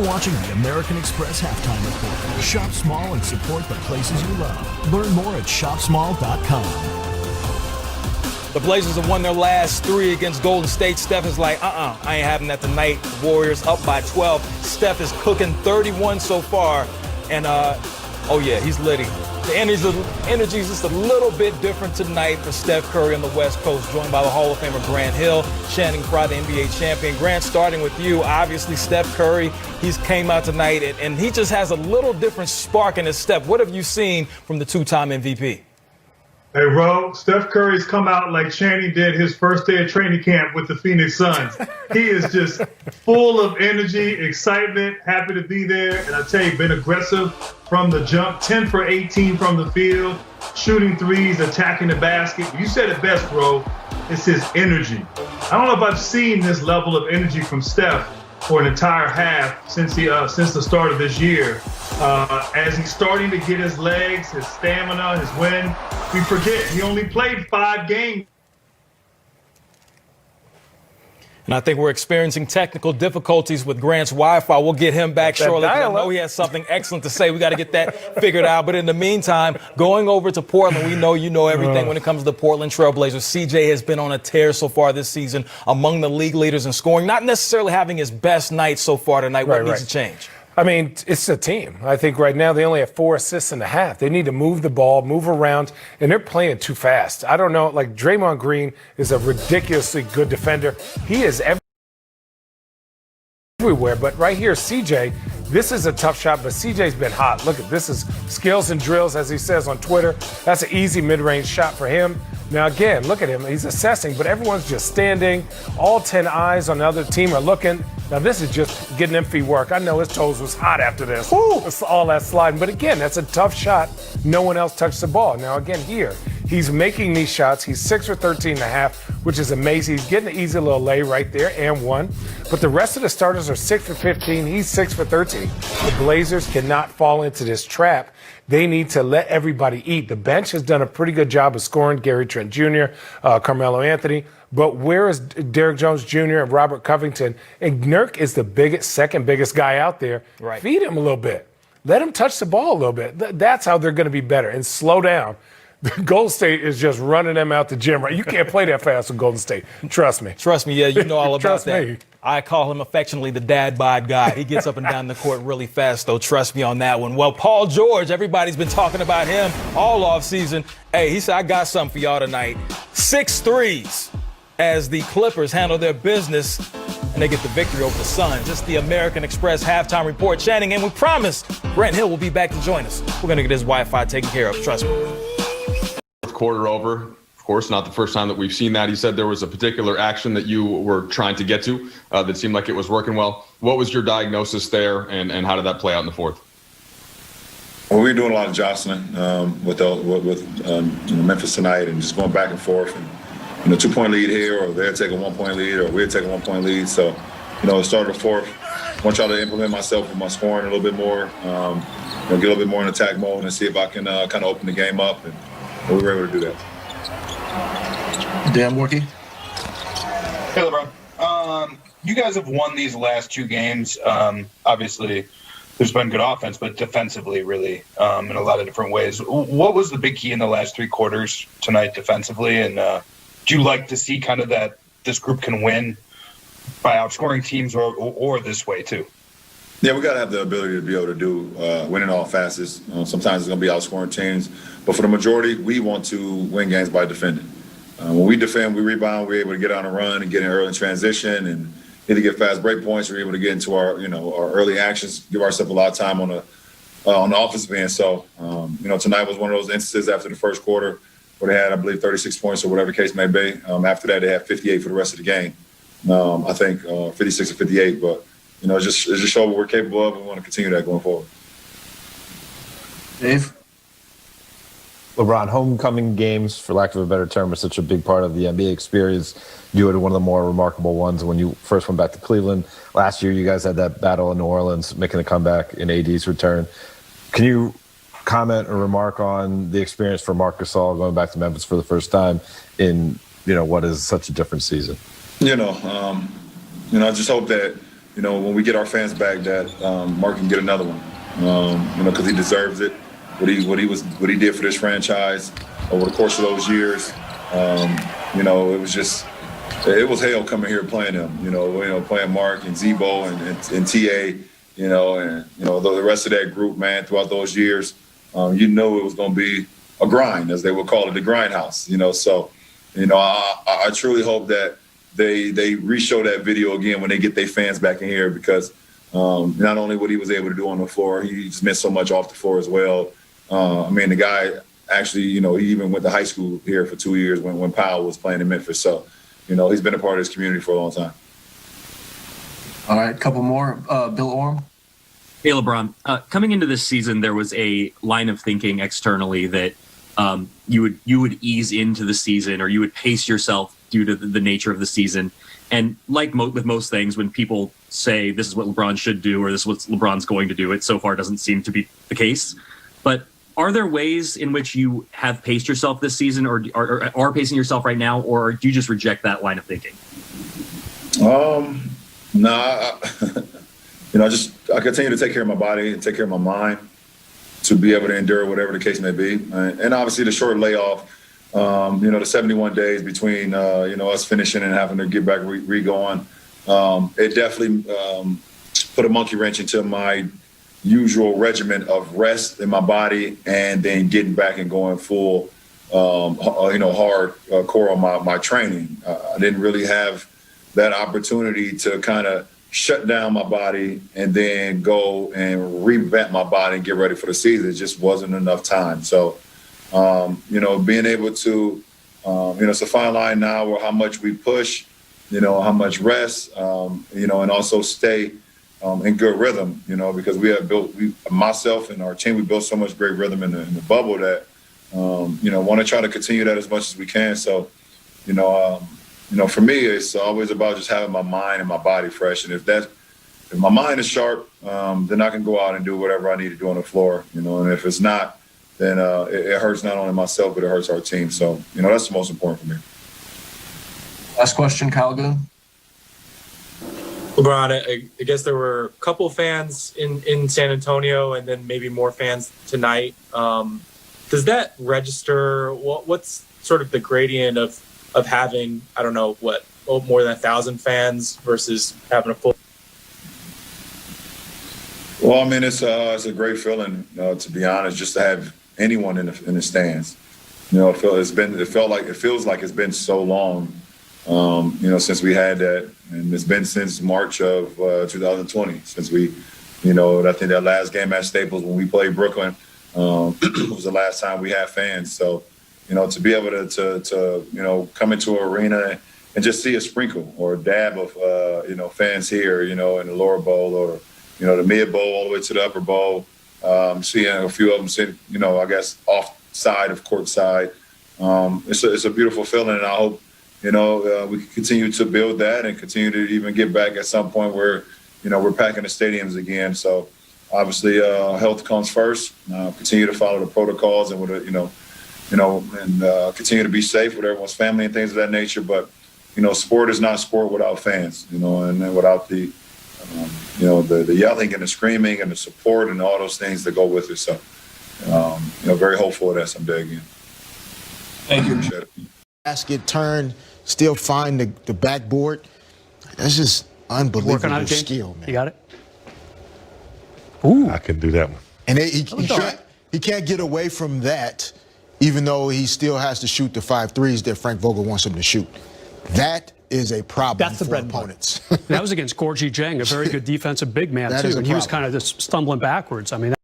watching the American Express Halftime Report. Shop small and support the places you love. Learn more at shopsmall.com. The Blazers have won their last 3 against Golden State. Steph is like, I ain't having that tonight. The Warriors up by 12. Steph is cooking 31 so far. And, oh yeah, he's litty. The energy is just a little bit different tonight for Steph Curry on the West Coast, joined by the Hall of Famer Grant Hill, Channing Frye, the NBA champion. Grant, starting with you, obviously Steph Curry, he's came out tonight, and he just has a little different spark in his step. What have you seen from the two-time MVP? Hey, Ro, Steph Curry's come out like Channing did his first day of training camp with the Phoenix Suns. He is just full of energy, excitement, happy to be there. And I tell you, been aggressive from the jump, 10 for 18 from the field, shooting threes, attacking the basket. You said it best, bro. It's his energy. I don't know if I've seen this level of energy from Steph for an entire half since the start of this year. As he's starting to get his legs, his stamina, his wind, we forget he only played 5 games. And I think we're experiencing technical difficulties with Grant's Wi-Fi. We'll get him back shortly. I know he has something excellent to say. We got to get that figured out. But in the meantime, going over to Portland, we know you know everything when it comes to the Portland Trailblazers. CJ has been on a tear so far this season, among the league leaders in scoring, not necessarily having his best night so far tonight. What needs to change? I mean, it's a team. I think right now they only have 4 assists in the half. They need to move the ball, move around, and they're playing too fast. I don't know. Like, Draymond Green is a ridiculously good defender. He is everywhere. But right here, CJ, this is a tough shot, but CJ's been hot. Look, this is skills and drills, as he says on Twitter. That's an easy mid-range shot for him. Now, again, look at him. He's assessing, but everyone's just standing. All 10 eyes on the other team are looking. Now, this is just getting them feet work. I know his toes was hot after this. It's all that sliding. But, again, that's a tough shot. No one else touched the ball. Now, again, here, he's making these shots. He's 6 for 13 and a half, which is amazing. He's getting an easy little lay right there and one. But the rest of the starters are 6 for 15. He's 6 for 13. The Blazers cannot fall into this trap. They need to let everybody eat. The bench has done a pretty good job of scoring. Gary Trent Jr., Carmelo Anthony. But where is Derrick Jones Jr. and Robert Covington? And Nurk is the second biggest guy out there. Right. Feed him a little bit. Let him touch the ball a little bit. That's how they're going to be better. And slow down. Golden State is just running them out the gym, right? You can't play that fast with Golden State. Trust me. Trust me, yeah, you know all about Trust that. me. I call him affectionately the dad bod guy. He gets up and down the court really fast, though. Trust me on that one. Well, Paul George, everybody's been talking about him all offseason. Hey, he said, I got something for y'all tonight. 6 threes as the Clippers handle their business and they get the victory over the Suns. It's the American Express Halftime Report. Channing, and we promise Grant Hill will be back to join us. We're going to get his Wi-Fi taken care of. Trust me. Quarter over. Of course, not the first time that we've seen that. He said there was a particular action that you were trying to get to that seemed like it was working well. What was your diagnosis there, and how did that play out in the fourth? Well, we were doing a lot of jostling with Memphis tonight and just going back and forth. And, 2-point lead here, or they're taking 1-point lead, or we're taking 1-point lead. So, it started the fourth. I want y'all to implement myself with my scoring a little bit more, get a little bit more in attack mode and see if I can kind of open the game up. And we were able to do that. Dan Morkey. Hey, LeBron. You guys have won these last 2 games. Obviously, there's been good offense, but defensively, really, in a lot of different ways. What was the big key in the last 3 quarters tonight defensively? And do you like to see kind of that this group can win by outscoring teams or this way, too? Yeah, we got to have the ability to be able to do winning all facets. Sometimes it's going to be outscoring teams. But for the majority, we want to win games by defending. When we defend, we rebound, we're able to get on a run and get in early transition and either get fast break points or able to get into our early actions, give ourselves a lot of time on the offensive end. So, tonight was one of those instances after the first quarter where they had, I believe, 36 points or whatever the case may be. After that, they had 58 for the rest of the game. I think 56 or 58, but it just shows what we're capable of. We want to continue that going forward. Dave? LeBron, homecoming games, for lack of a better term, are such a big part of the NBA experience. You had one of the more remarkable ones when you first went back to Cleveland. Last year, you guys had that battle in New Orleans, making a comeback in AD's return. Can you comment or remark on the experience for Marc Gasol going back to Memphis for the first time in, what is such a different season? I just hope that when we get our fans back, that Mark can get another one. Because he deserves it. What he did for this franchise over the course of those years. It was hell coming here playing him. Playing Mark and Zebo and TA. The rest of that group, man, throughout those years, it was going to be a grind, as they would call it, the grindhouse. I truly hope that they re-show that video again when they get their fans back in here, because not only what he was able to do on the floor, he just meant so much off the floor as well. The guy actually, he even went to high school here for 2 years when Powell was playing in Memphis. So, he's been a part of this community for a long time. All right, a couple more. Bill Orm. Hey, LeBron. Coming into this season, there was a line of thinking externally that you would ease into the season, or you would pace yourself due to the nature of the season. And like with most things, when people say this is what LeBron should do or this is what LeBron's going to do, it so far doesn't seem to be the case. But are there ways in which you have paced yourself this season, or are pacing yourself right now, or do you just reject that line of thinking? I continue to take care of my body and take care of my mind to be able to endure whatever the case may be. And obviously the short layoff, the 71 days between, us finishing and having to get back re-going, it definitely put a monkey wrench into my usual regimen of rest in my body and then getting back and going full, hard core on my training. I didn't really have that opportunity to kind of shut down my body and then go and revamp my body and get ready for the season. It just wasn't enough time. So, being able to, it's a fine line now where how much we push, how much rest, and also stay in good rhythm, because we have myself and our team, we built so much great rhythm in the bubble that, want to try to continue that as much as we can. So, for me, it's always about just having my mind and my body fresh. And if my mind is sharp, then I can go out and do whatever I need to do on the floor, and if it's not, then it hurts not only myself, but it hurts our team. So, that's the most important for me. Last question, Kyle Goon. LeBron, I guess there were a couple fans in San Antonio and then maybe more fans tonight. Does that register? What's sort of the gradient of having, I don't know, more than 1,000 fans versus having a full? Well, it's a great feeling, to be honest, just to have anyone in the stands. It feels like it's been so long, since we had that, and it's been since March of 2020, since we, I think that last game at Staples when we played Brooklyn was the last time we had fans. So, to be able to come into an arena and just see a sprinkle or a dab of, fans here, in the lower bowl or, the mid bowl all the way to the upper bowl, seeing a few of them sitting, I guess off side of court side. It's a beautiful feeling, and I hope, we can continue to build that and continue to even get back at some point where, we're packing the stadiums again. So obviously health comes first. Continue to follow the protocols and continue to be safe with everyone's family and things of that nature. But, sport is not sport without fans, and without the yelling and the screaming and the support and all those things that go with it. So, very hopeful of that someday again. Thank you. Appreciate it. Basket turn, still find the backboard. That's just unbelievable skill, man. You got it? Ooh. I can do that one. And he can't get away from that, even though he still has to shoot the 5 threes that Frank Vogel wants him to shoot. That is a problem for opponents. That was against Gorgie Jang, a very good defensive big man, too. And he was kind of just stumbling backwards.